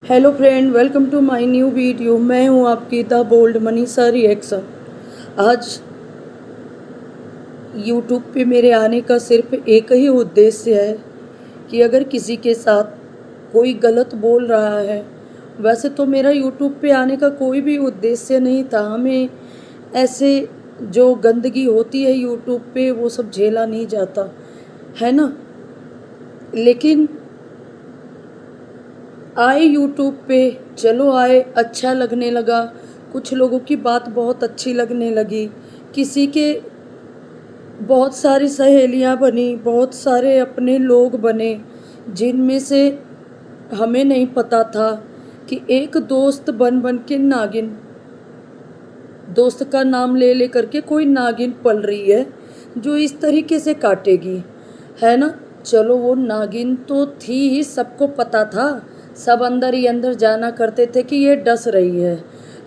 Hello friend, welcome to my new video. मैं हूं आपकी द बोल्ड मनीषा रिएक्शन। आज यूट्यूब पे मेरे आने का सिर्फ एक ही उद्देश्य है कि अगर किसी के साथ कोई गलत बोल रहा है, वैसे तो मेरा यूट्यूब पे आने का कोई भी उद्देश्य नहीं था। हमें ऐसे जो गंदगी होती है यूट्यूब पे वो सब झेला नहीं जाता है ना। लेकिन आए यूट्यूब पे, चलो आए, अच्छा लगने लगा। कुछ लोगों की बात बहुत अच्छी लगने लगी। किसी के बहुत सारी सहेलियां बनी, बहुत सारे अपने लोग बने, जिनमें से हमें नहीं पता था कि एक दोस्त बन बन के नागिन, दोस्त का नाम ले ले करके कोई नागिन पल रही है जो इस तरीके से काटेगी, है ना। चलो वो नागिन तो थी ही, सबको पता था, सब अंदर ही अंदर जाना करते थे कि ये डस रही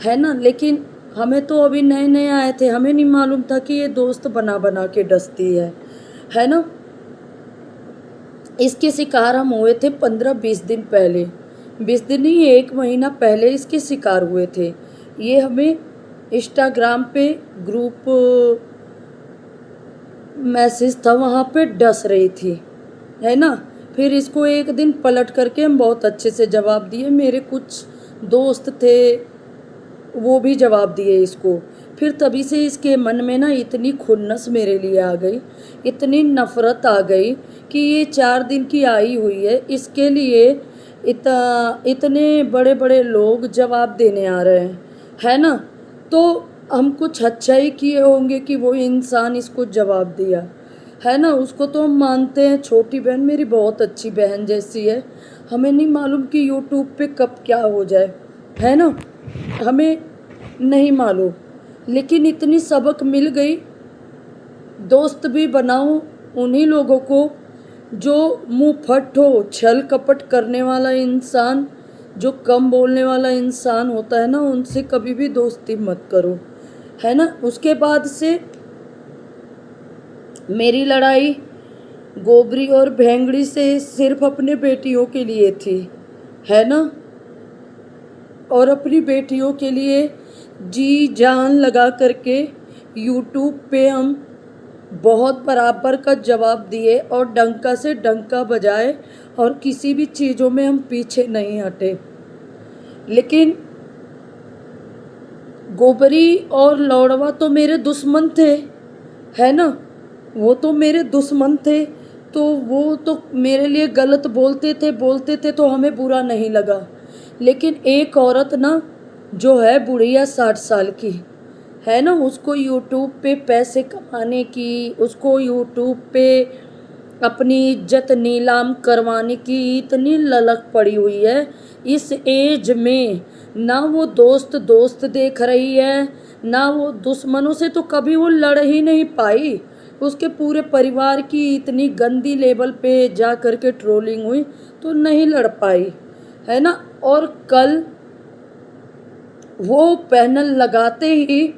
है ना। लेकिन हमें तो अभी नए नए आए थे, हमें नहीं मालूम था कि ये दोस्त बना बना के डसती है ना। इसके शिकार हम हुए थे 15-20 दिन पहले, 20 दिन नहीं, 1 महीना पहले इसके शिकार हुए थे। ये हमें इंस्टाग्राम पे ग्रुप मैसेज था, वहाँ पे डस रही थी, है ना। फिर इसको एक दिन पलट करके हम बहुत अच्छे से जवाब दिए। मेरे कुछ दोस्त थे, वो भी जवाब दिए इसको। फिर तभी से इसके मन में ना इतनी खुन्नस मेरे लिए आ गई, इतनी नफ़रत आ गई कि ये 4 दिन की आई हुई है, इसके लिए इतने बड़े बड़े लोग जवाब देने आ रहे हैं, है ना। तो हम कुछ अच्छा ही किए होंगे कि वो इंसान इसको जवाब दिया, है ना। उसको तो हम मानते हैं, छोटी बहन, मेरी बहुत अच्छी बहन जैसी है। हमें नहीं मालूम कि यूट्यूब पे कब क्या हो जाए, है ना, हमें नहीं मालूम। लेकिन इतनी सबक मिल गई। दोस्त भी बनाओ उन्हीं लोगों को जो मुंह फट हो, छल कपट करने वाला इंसान, जो कम बोलने वाला इंसान होता है ना, उनसे कभी भी दोस्ती मत करो, है ना। उसके बाद से मेरी लड़ाई गोबरी और भेंगड़ी से सिर्फ अपने बेटियों के लिए थी, है ना। और अपनी बेटियों के लिए जी जान लगा करके यूट्यूब पे हम बहुत बराबर का जवाब दिए और डंका से डंका बजाए, और किसी भी चीज़ों में हम पीछे नहीं हटे। लेकिन गोबरी और लौड़वा तो मेरे दुश्मन थे, है ना। वो तो मेरे दुश्मन थे, तो वो तो मेरे लिए गलत बोलते थे तो हमें बुरा नहीं लगा। लेकिन एक औरत ना, जो है बुढ़िया 60 साल की, है ना, उसको यूट्यूब पे पैसे कमाने की, उसको यूट्यूब पे अपनी इज्जत नीलाम करवाने की इतनी ललक पड़ी हुई है। इस एज में ना वो दोस्त दोस्त देख रही है, ना वो दुश्मनों से तो कभी वो लड़ ही नहीं पाई। उसके पूरे परिवार की इतनी गंदी लेवल पे जा कर के ट्रोलिंग हुई तो नहीं लड़ पाई, है ना। और कल वो पैनल लगाते ही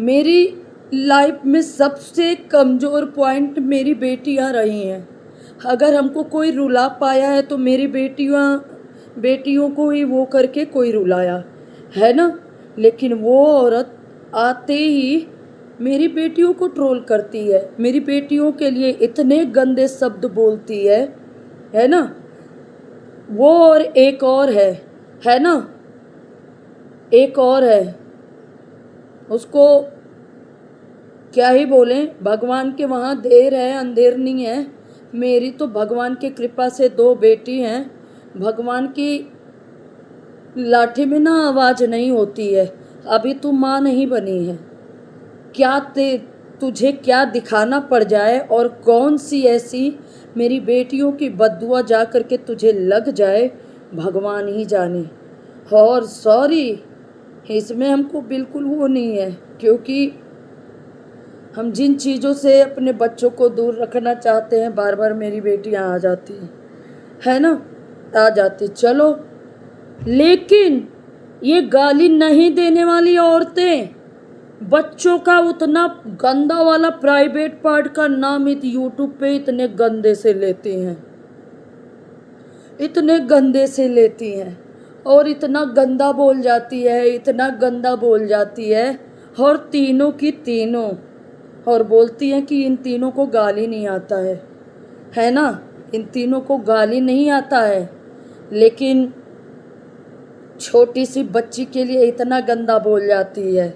मेरी लाइफ में सबसे कमज़ोर पॉइंट मेरी बेटियां रही हैं। अगर हमको कोई रुला पाया है तो मेरी बेटियों को ही वो करके कोई रुलाया, है ना। लेकिन वो औरत आते ही मेरी बेटियों को ट्रोल करती है, मेरी बेटियों के लिए इतने गंदे शब्द बोलती है ना। वो और एक और है ना, एक और है, उसको क्या ही बोलें। भगवान के वहाँ देर है अंधेर नहीं है। मेरी तो भगवान की कृपा से 2 बेटी हैं। भगवान की लाठी में ना आवाज़ नहीं होती है। अभी तू माँ नहीं बनी है, क्या तुझे क्या दिखाना पड़ जाए और कौन सी ऐसी मेरी बेटियों की बद्दुआ जा कर के तुझे लग जाए, भगवान ही जाने। और सॉरी, इसमें हमको बिल्कुल वो नहीं है, क्योंकि हम जिन चीज़ों से अपने बच्चों को दूर रखना चाहते हैं, बार बार मेरी बेटियां आ जाती हैं, है ना, आ जाती। चलो, लेकिन ये गाली नहीं देने वाली औरतें बच्चों का उतना गंदा वाला प्राइवेट पार्ट का नाम यूट्यूब पे इतने गंदे से लेती हैं, इतने गंदे से लेती हैं। और इतना गंदा बोल जाती है, इतना गंदा बोल जाती है, और तीनों की तीनों, और बोलती है कि इन तीनों को गाली नहीं आता है ना, इन तीनों को गाली नहीं आता है, लेकिन छोटी सी बच्ची के लिए इतना गंदा बोल जाती है।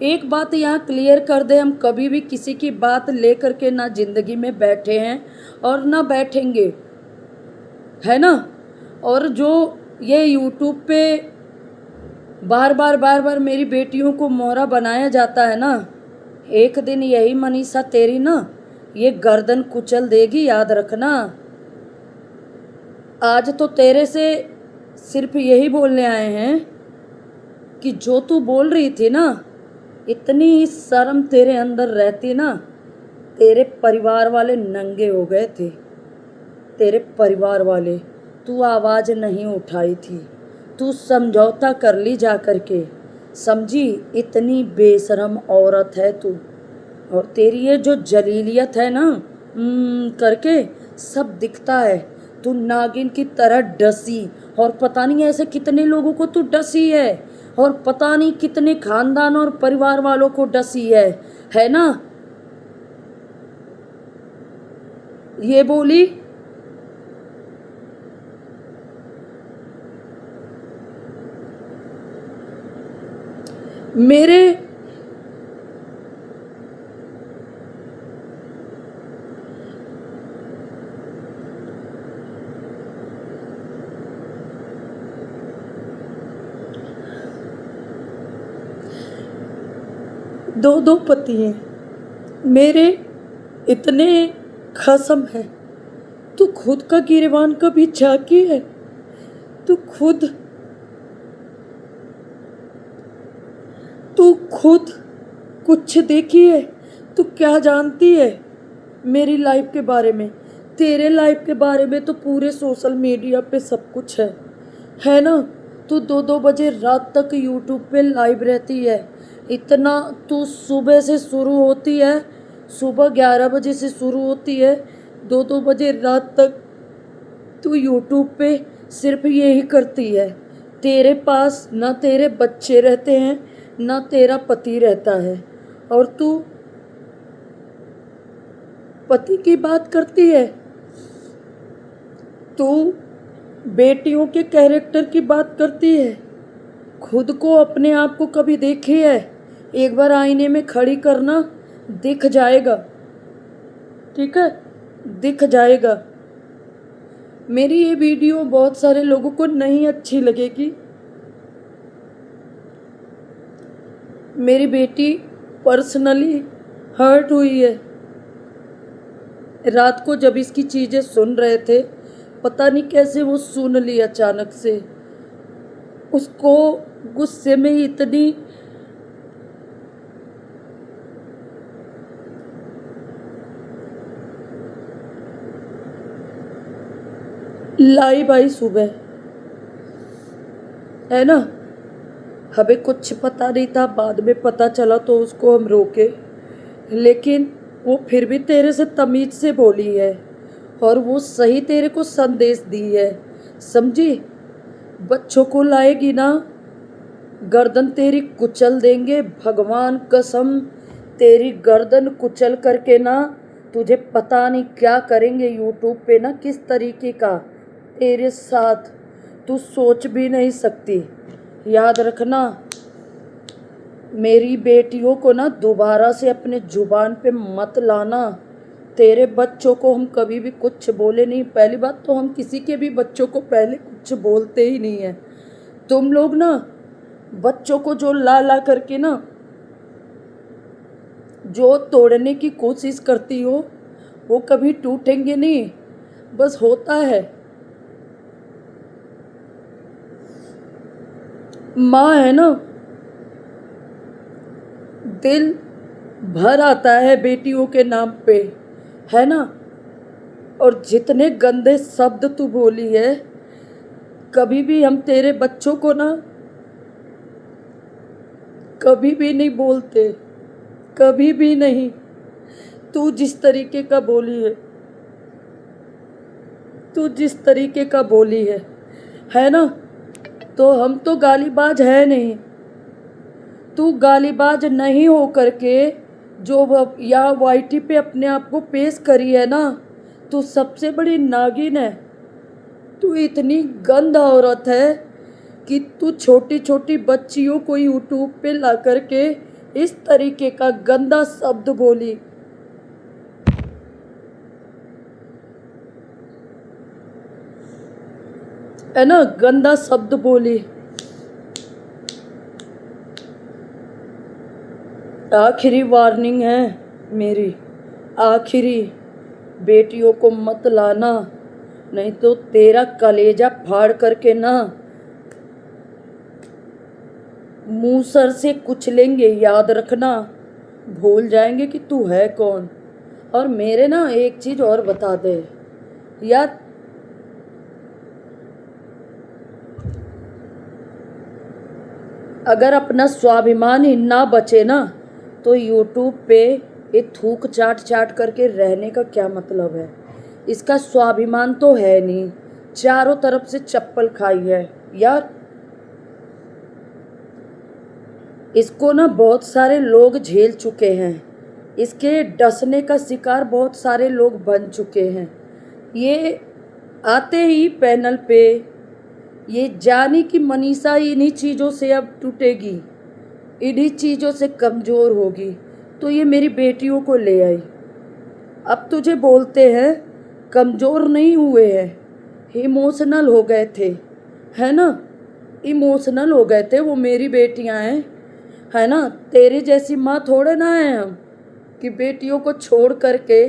एक बात यहाँ क्लियर कर दे, हम कभी भी किसी की बात लेकर के ना ज़िंदगी में बैठे हैं और ना बैठेंगे, है ना। और जो ये यूट्यूब पे बार बार मेरी बेटियों को मोहरा बनाया जाता है ना, एक दिन यही मनीषा तेरी ना ये गर्दन कुचल देगी, याद रखना। आज तो तेरे से सिर्फ यही बोलने आए हैं कि जो तू बोल रही थी ना, इतनी शर्म तेरे अंदर रहती ना, तेरे परिवार वाले नंगे हो गए थे, तेरे परिवार वाले। तू आवाज़ नहीं उठाई थी, तू समझौता कर ली जा कर के, समझी। इतनी बेशरम औरत है तू। और तेरी ये जो जलीलियत है ना, करके सब दिखता है। तू नागिन की तरह डसी, और पता नहीं ऐसे कितने लोगों को तू डसी है, और पता नहीं कितने खानदान और परिवार वालों को डसी है ना। ये बोली मेरे दो पति हैं, मेरे इतने खसम है। तू खुद का गिरवान कभी झांकी है? तू खुद कुछ देखी है? तू क्या जानती है मेरी लाइफ के बारे में? तेरे लाइफ के बारे में तो पूरे सोशल मीडिया पे सब कुछ है ना। तू 2-2 बजे रात तक यूट्यूब पे लाइव रहती है। इतना तू सुबह से शुरू होती है, सुबह 11 बजे से शुरू होती है, 2-2 बजे रात तक तू यूट्यूब पे सिर्फ यही करती है। तेरे पास ना तेरे बच्चे रहते हैं, ना तेरा पति रहता है, और तू पति की बात करती है। तू बेटियों के कैरेक्टर की बात करती है। खुद को, अपने आप को कभी देखी है? एक बार आईने में खड़ी करना, दिख जाएगा, ठीक है, दिख जाएगा। मेरी ये वीडियो बहुत सारे लोगों को नहीं अच्छी लगेगी। मेरी बेटी पर्सनली हर्ट हुई है। रात को जब इसकी चीज़ें सुन रहे थे, पता नहीं कैसे वो सुन ली अचानक से। उसको गुस्से में इतनी लाइव आई सुबह, है ना। हमें कुछ पता नहीं था, बाद में पता चला तो उसको हम रोके, लेकिन वो फिर भी तेरे से तमीज से बोली है, और वो सही तेरे को संदेश दी है, समझी। बच्चों को लाएगी ना, गर्दन तेरी कुचल देंगे, भगवान कसम, तेरी गर्दन कुचल करके ना तुझे पता नहीं क्या करेंगे यूट्यूब पे ना, किस तरीके का तेरे साथ तू सोच भी नहीं सकती। याद रखना, मेरी बेटियों को ना दोबारा से अपने जुबान पे मत लाना। तेरे बच्चों को हम कभी भी कुछ बोले नहीं। पहली बात तो हम किसी के भी बच्चों को पहले कुछ बोलते ही नहीं है। तुम लोग ना बच्चों को जो ला ला करके ना जो तोड़ने की कोशिश करती हो, वो कभी टूटेंगे नहीं, बस होता है। माँ है ना, दिल भर आता है बेटियों के नाम पे, है ना। और जितने गंदे शब्द तू बोली है, कभी भी हम तेरे बच्चों को ना कभी भी नहीं बोलते, कभी भी नहीं। तू जिस तरीके का बोली है, तू जिस तरीके का बोली है ना, तो हम तो गालीबाज है नहीं। तू गालीबाज नहीं हो करके जो यहाँ वाईटी पे अपने आप को पेश करी है ना, तू सबसे बड़ी नागिन है। तू इतनी गंद औरत है कि तू छोटी छोटी बच्चियों को यूट्यूब पे ला करके इस तरीके का गंदा शब्द बोली। है ना, गंदा शब्द बोली। आखिरी वार्निंग है मेरी, आखिरी, बेटियों को मत लाना, नहीं तो तेरा कलेजा फाड़ करके ना मुंह सर से कुचलेंगे। याद रखना, भूल जाएंगे कि तू है कौन। और मेरे ना एक चीज और बता दे यार, अगर अपना स्वाभिमान ही ना बचे ना तो यूट्यूब पे ये थूक चाट चाट करके रहने का क्या मतलब है। इसका स्वाभिमान तो है नहीं, चारों तरफ से चप्पल खाई है यार। इसको ना बहुत सारे लोग झेल चुके हैं, इसके डसने का शिकार बहुत सारे लोग बन चुके हैं। ये आते ही पैनल पे ये जानी कि मनीषा इन्हीं चीज़ों से अब टूटेगी, इन्हीं चीज़ों से कमज़ोर होगी, तो ये मेरी बेटियों को ले आई। अब तुझे बोलते हैं कमज़ोर नहीं हुए हैं, इमोशनल हो गए थे, है ना, इमोशनल हो गए थे। वो मेरी बेटियां हैं, है ना। तेरी जैसी माँ थोड़े ना है हम कि बेटियों को छोड़ करके,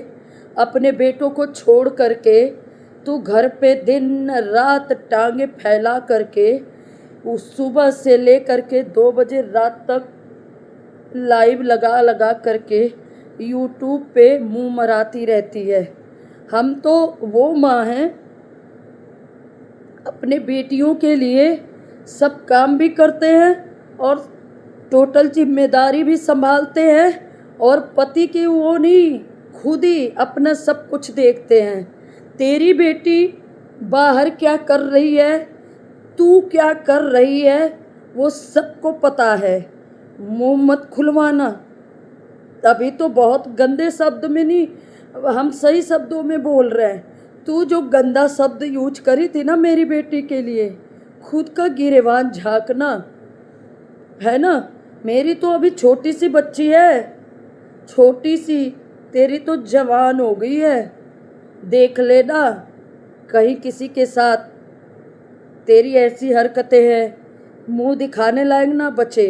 अपने बेटों को छोड़ करके तू घर पे दिन रात टांगे फैला करके उस सुबह से ले करके 2 बजे रात तक लाइव लगा लगा करके यूट्यूब पे मुंह मराती रहती है। हम तो वो माँ हैं, अपने बेटियों के लिए सब काम भी करते हैं और टोटल जिम्मेदारी भी संभालते हैं, और पति की वो नहीं, खुद ही अपना सब कुछ देखते हैं। तेरी बेटी बाहर क्या कर रही है, तू क्या कर रही है, वो सबको पता है। मुंह मत खुलवाना। अभी तो बहुत गंदे शब्द में नहीं, हम सही शब्दों में बोल रहे हैं। तू जो गंदा शब्द यूज करी थी ना मेरी बेटी के लिए, खुद का गिरेबान झांकना, है ना। मेरी तो अभी छोटी सी बच्ची है, छोटी सी, तेरी तो जवान हो गई है। देख लेना कहीं किसी के साथ तेरी ऐसी हरकतें हैं, मुंह दिखाने लायक ना बचे,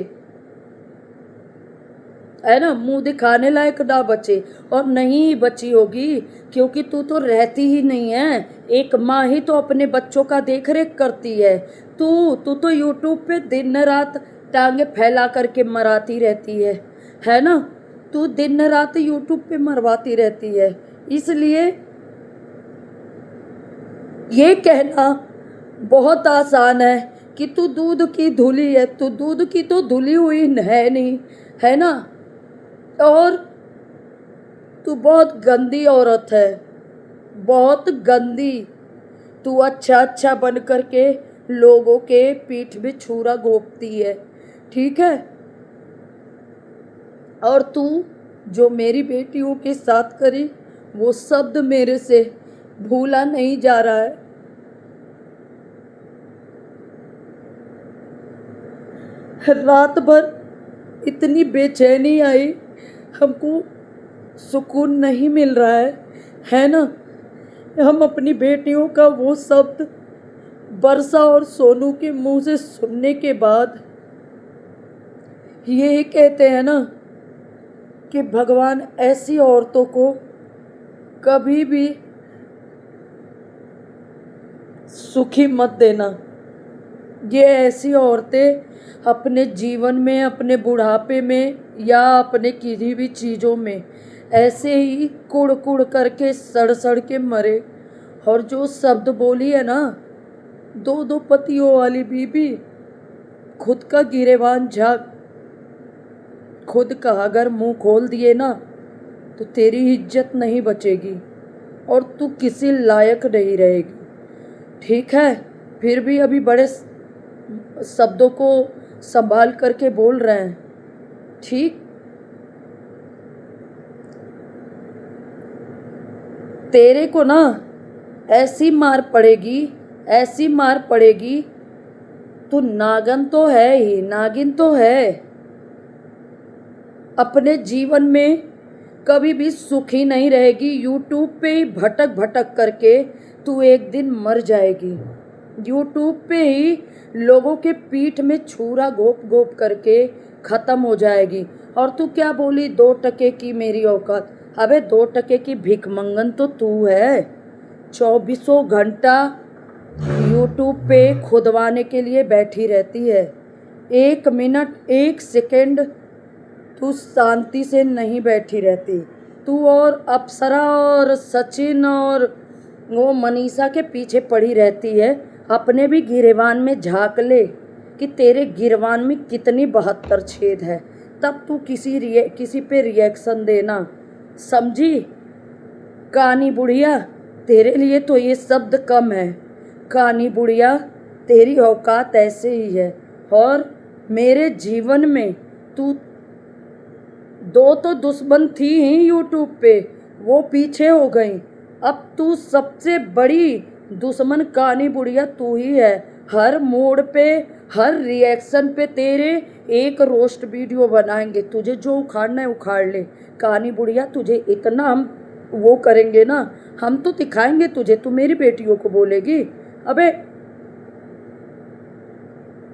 है ना, मुंह दिखाने लायक ना बचे। और नहीं बची होगी क्योंकि तू तो रहती ही नहीं है। एक माँ ही तो अपने बच्चों का देख रेख करती है। तू तो यूट्यूब पे दिन रात टांगे फैला करके मराती रहती है ना। तू दिन रात यूट्यूब पे मरवाती रहती है। इसलिए ये कहना बहुत आसान है कि तू दूध की धुली है। तू दूध की तो धुली हुई है नहीं, है ना। और तू बहुत गंदी औरत है, बहुत गंदी। तू अच्छा बन करके लोगों के पीठ में छुरा घोंपती है, ठीक है। और तू जो मेरी बेटियों के साथ करी वो शब्द मेरे से भूला नहीं जा रहा है। रात भर इतनी बेचैनी आई, हमको सुकून नहीं मिल रहा है ना। हम अपनी बेटियों का वो शब्द वर्षा और सोनू के मुंह से सुनने के बाद यही कहते हैं ना कि भगवान ऐसी औरतों को कभी भी सुखी मत देना। ये ऐसी औरतें अपने जीवन में, अपने बुढ़ापे में या अपने किसी भी चीज़ों में ऐसे ही कुड़ कुड़ करके सड़ सड़ के मरे। और जो शब्द बोली है ना, 2 पतियों वाली बीबी, खुद का गिरेबान झाँक, खुद का अगर मुंह खोल दिए ना तो तेरी इज्जत नहीं बचेगी और तू किसी लायक नहीं रहेगी, ठीक है। फिर भी अभी बड़े शब्दों को संभाल करके बोल रहे हैं, ठीक। तेरे को ना ऐसी मार पड़ेगी, ऐसी मार पड़ेगी, तू नागन तो है ही, नागिन तो है। अपने जीवन में कभी भी सुखी नहीं रहेगी। यूट्यूब पे ही भटक भटक करके तू एक दिन मर जाएगी। यूट्यूब पे ही लोगों के पीठ में छुरा घोप घोप करके ख़त्म हो जाएगी। और तू क्या बोली 2 टके की मेरी औकात? अबे 2 टके की भिखमंगन तो तू है। 24 घंटा यूट्यूब पे खुदवाने के लिए बैठी रहती है। 1 मिनट 1 सेकंड तू शांति से नहीं बैठी रहती। तू और अप्सरा और सचिन और वो मनीषा के पीछे पड़ी रहती है। अपने भी गिरेबान में झाँक ले कि तेरे गिरबान में कितनी 72 छेद है, तब तू किसी पे रिएक्शन देना, समझी? कानी बुढ़िया, तेरे लिए तो ये शब्द कम है। कानी बुढ़िया, तेरी औकात ऐसे ही है। और मेरे जीवन में तू 2 तो दुश्मन थी ही यूट्यूब पे, वो पीछे हो गई। अब तू सबसे बड़ी दुश्मन कानी बुढ़िया तू ही है। हर मोड़ पे, हर रिएक्शन पे तेरे एक रोस्ट वीडियो बनाएंगे। तुझे जो उखाड़ना है उखाड़ ले। कानी बुढ़िया, तुझे इतना हम वो करेंगे ना, हम तो दिखाएंगे तुझे। तू मेरी बेटियों को बोलेगी? अबे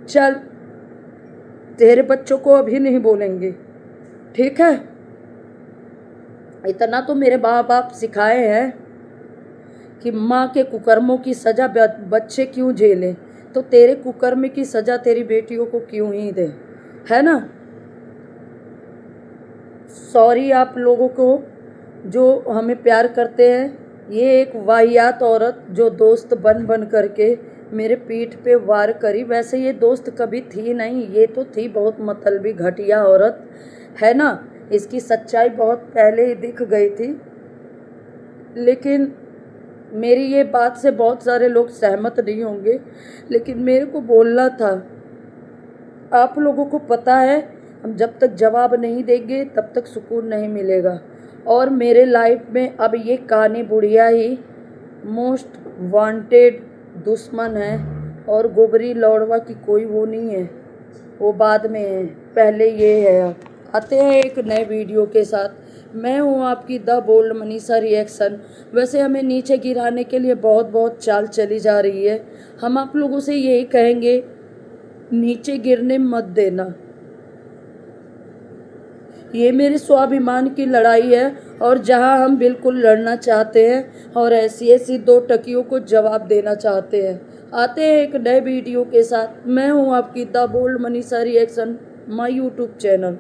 चल, तेरे बच्चों को अभी नहीं बोलेंगे, ठीक है? इतना तो मेरे माँ बाप सिखाए हैं कि माँ के कुकर्मों की सज़ा बच्चे क्यों झेलें, तो तेरे कुकर्म की सज़ा तेरी बेटियों को क्यों ही दे, है ना? सॉरी आप लोगों को जो हमें प्यार करते हैं। ये एक वाहियात औरत जो दोस्त बन बन करके मेरे पीठ पे वार करी। वैसे ये दोस्त कभी थी नहीं, ये तो थी बहुत मतलबी घटिया औरत, है ना? इसकी सच्चाई बहुत पहले ही दिख गई थी। लेकिन मेरी ये बात से बहुत सारे लोग सहमत नहीं होंगे, लेकिन मेरे को बोलना था। आप लोगों को पता है, हम जब तक जवाब नहीं देंगे तब तक सुकून नहीं मिलेगा। और मेरे लाइफ में अब ये कानी बुढ़िया ही मोस्ट वांटेड दुश्मन है। और गोबरी लौड़वा की कोई वो नहीं है, वो बाद में है, पहले ये है। आते हैं एक नए वीडियो के साथ। मैं हूँ आपकी द बोल्ड मनीषा रिएक्शन। वैसे हमें नीचे गिराने के लिए बहुत बहुत चाल चली जा रही है। हम आप लोगों से यही कहेंगे, नीचे गिरने मत देना। ये मेरे स्वाभिमान की लड़ाई है, और जहां हम बिल्कुल लड़ना चाहते हैं और ऐसी ऐसी 2 टकियों को जवाब देना चाहते हैं। आते हैं एक नए वीडियो के साथ। मैं हूं आपकी the bold Manisha reaction, my YouTube channel.